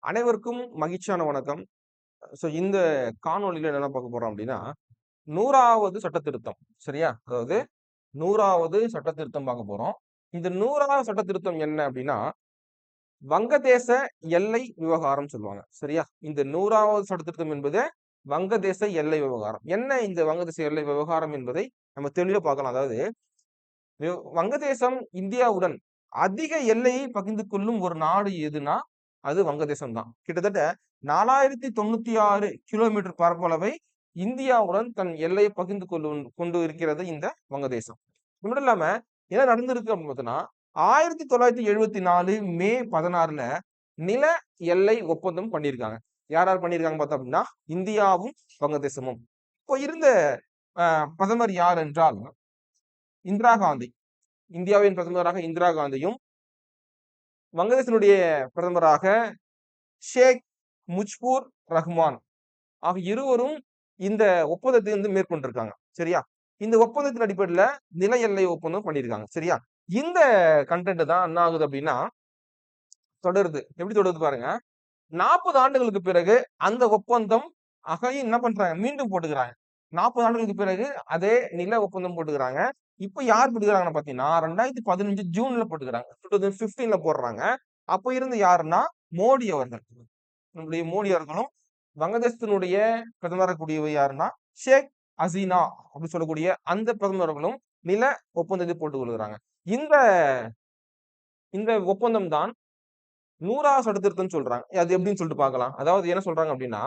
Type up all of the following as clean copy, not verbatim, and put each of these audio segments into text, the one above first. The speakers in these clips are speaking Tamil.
அனைவருக்கும் மகிழ்ச்சியான வணக்கம். இந்த காணொளியில என்ன பார்க்க போறோம் அப்படின்னா, 100வது சட்ட திருத்தம். சரியா? அதாவது 100வது சட்ட திருத்தம் பார்க்க போறோம். இந்த 100வது சட்ட திருத்தம் என்ன அப்படின்னா, வங்கதேச எல்லை விவகாரம் சொல்லுவாங்க. சரியா? இந்த 100வது சட்ட திருத்தம் என்பது வங்கதேச எல்லை விவகாரம். என்ன இந்த வங்கதேச எல்லை விவகாரம் என்பதை நம்ம தெளிவா பார்க்கலாம். அதாவது வங்கதேசம் இந்தியாவுடன் அதிக எல்லையை பகிர்ந்து கொள்ளும் ஒரு நாடு எதுனா அது வங்கதேசம் தான். கிட்டத்தட்ட 4096 கிலோமீட்டர் பரப்பளவை இந்தியாவுடன் தன் எல்லையை பகிர்ந்து கொண்டு இருக்கிறது இந்த வங்கதேசம். இது மட்டும் இல்லாம என்ன நடந்திருக்கு அப்படின்னு பார்த்தோம்னா 1974 மே 16ல நில எல்லை ஒப்பந்தம் பண்ணியிருக்காங்க. யார் யார் பண்ணியிருக்காங்க பார்த்தோம் அப்படின்னா இந்தியாவும் வங்கதேசமும். இப்போ இருந்த பிரதமர் யார் என்றால் இந்திரா காந்தி. இந்தியாவின் பிரதமராக இந்திரா காந்தியும் வங்கதேசனுடைய பிரதமராக ஷேக் முஜ்பூர் ரஹ்மான் ஆகிய இருவரும் இந்த ஒப்பந்தத்தை வந்து மேற்கொண்டிருக்காங்க. சரியா? இந்த ஒப்பந்தத்தின் அடிப்படையில நில எல்லை ஒப்பந்தம் பண்ணியிருக்காங்க. சரியா? இந்த கண்டென்ட் தான் என்ன ஆகுது அப்படின்னா தொடருது. எப்படி தொடருது பாருங்க. 40 ஆண்டுகளுக்கு பிறகு அந்த ஒப்பந்தம் என்ன பண்றாங்க? மீண்டும் போட்டுக்கிறாங்க. 40 ஆண்டுகளுக்கு பிறகு அதே நில ஒப்பந்தம் போட்டுக்கிறாங்க. இப்ப யார் போட்டுக்கிறாங்கன்னு பாத்தீங்கன்னா 2015 ஜூன்ல போட்டுக்கிறாங்க. 2015ல போடுறாங்க. அப்ப இருந்து யாருன்னா மோடி அவர்கள். நம்முடைய மோடி அவர்களும் வங்கதேசத்தினுடைய பிரதமராக கூடியவர் யாருன்னா ஷேக் ஹசீனா அப்படின்னு சொல்லக்கூடிய அந்த பிரதமர்களும் நில ஒப்பந்தத்தை போட்டுக் கொள்கிறாங்க. இந்த இந்த ஒப்பந்தம் தான் 100வது சட்ட திருத்தம் சொல்றாங்க. அது எப்படின்னு சொல்லிட்டு பார்க்கலாம். அதாவது என்ன சொல்றாங்க அப்படின்னா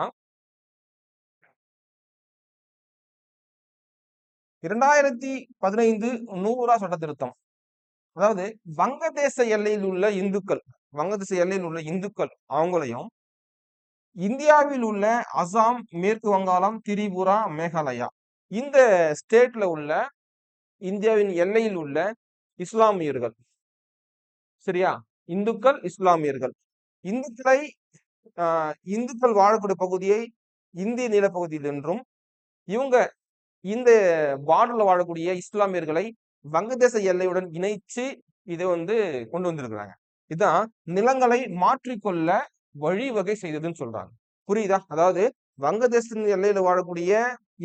2015 100வது சட்ட திருத்தம். அதாவது வங்கதேச எல்லையில் உள்ள இந்துக்கள் வங்கதேச எல்லையில் உள்ள இந்துக்கள் அவங்களையும் இந்தியாவில் உள்ள அசாம், மேற்கு வங்காளம், திரிபுரா, மேகாலயா இந்த ஸ்டேட்ல உள்ள இந்தியாவின் எல்லையில் உள்ள இஸ்லாமியர்கள். சரியா? இந்துக்கள், இஸ்லாமியர்கள். இந்துக்களை இந்துக்கள் வாழக்கூடிய பகுதியை இந்திய நிலப்பகுதியில் என்றும் இவங்க இந்த பார்டர்ல வாழக்கூடிய இஸ்லாமியர்களை வங்கதேச எல்லையுடன் இணைச்சு இதை வந்து கொண்டு வந்திருக்கிறாங்க. இதுதான் நிலங்களை மாற்றிக்கொள்ள வழிவகை செய்ததுன்னு சொல்றாங்க. புரியுதா? அதாவது வங்கதேசத்தின் எல்லையில வாழக்கூடிய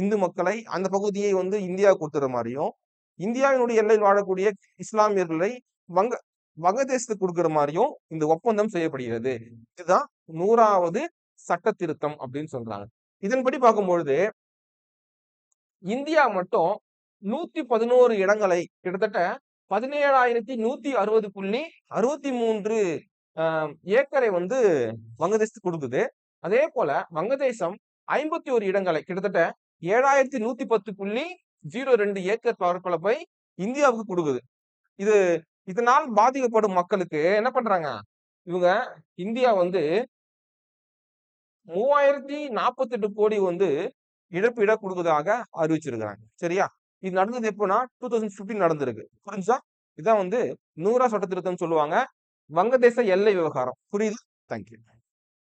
இந்து மக்களை அந்த பகுதியை வந்து இந்தியா கொடுத்துற மாதிரியும் இந்தியாவினுடைய எல்லையில் வாழக்கூடிய இஸ்லாமியர்களை வங்க வங்கதேசத்துக்கு கொடுக்கிற மாதிரியும் இந்த ஒப்பந்தம் செய்யப்படுகிறது. இதுதான் 100வது சட்ட திருத்தம் அப்படின்னு சொல்றாங்க. இதன்படி பார்க்கும்பொழுது இந்தியா மட்டும் 111 இடங்களை கிட்டத்தட்ட 17,160.63 ஏக்கரை வந்து வங்கதேசத்துக்கு கொடுக்குது. அதே போல வங்கதேசம் 51 இடங்களை கிட்டத்தட்ட 7,110.02 ஏக்கர் பரப்பளவை இந்தியாவுக்கு கொடுக்குது. இதனால் பாதிக்கப்படும் மக்களுக்கு என்ன பண்றாங்க? இவங்க இந்தியா வந்து 3048 கோடி வந்து இழப்பீடா கொடுக்குறதாக அறிவிச்சிருக்கிறாங்க. சரியா? இது நடந்தது எப்போனா 2015 நடந்திருக்கு. புரிஞ்சா? இதான் வந்து 100வது சட்ட திருத்தம் சொல்லுவாங்க. வங்கதேச எல்லை விவகாரம். புரியுது? தேங்க்யூ.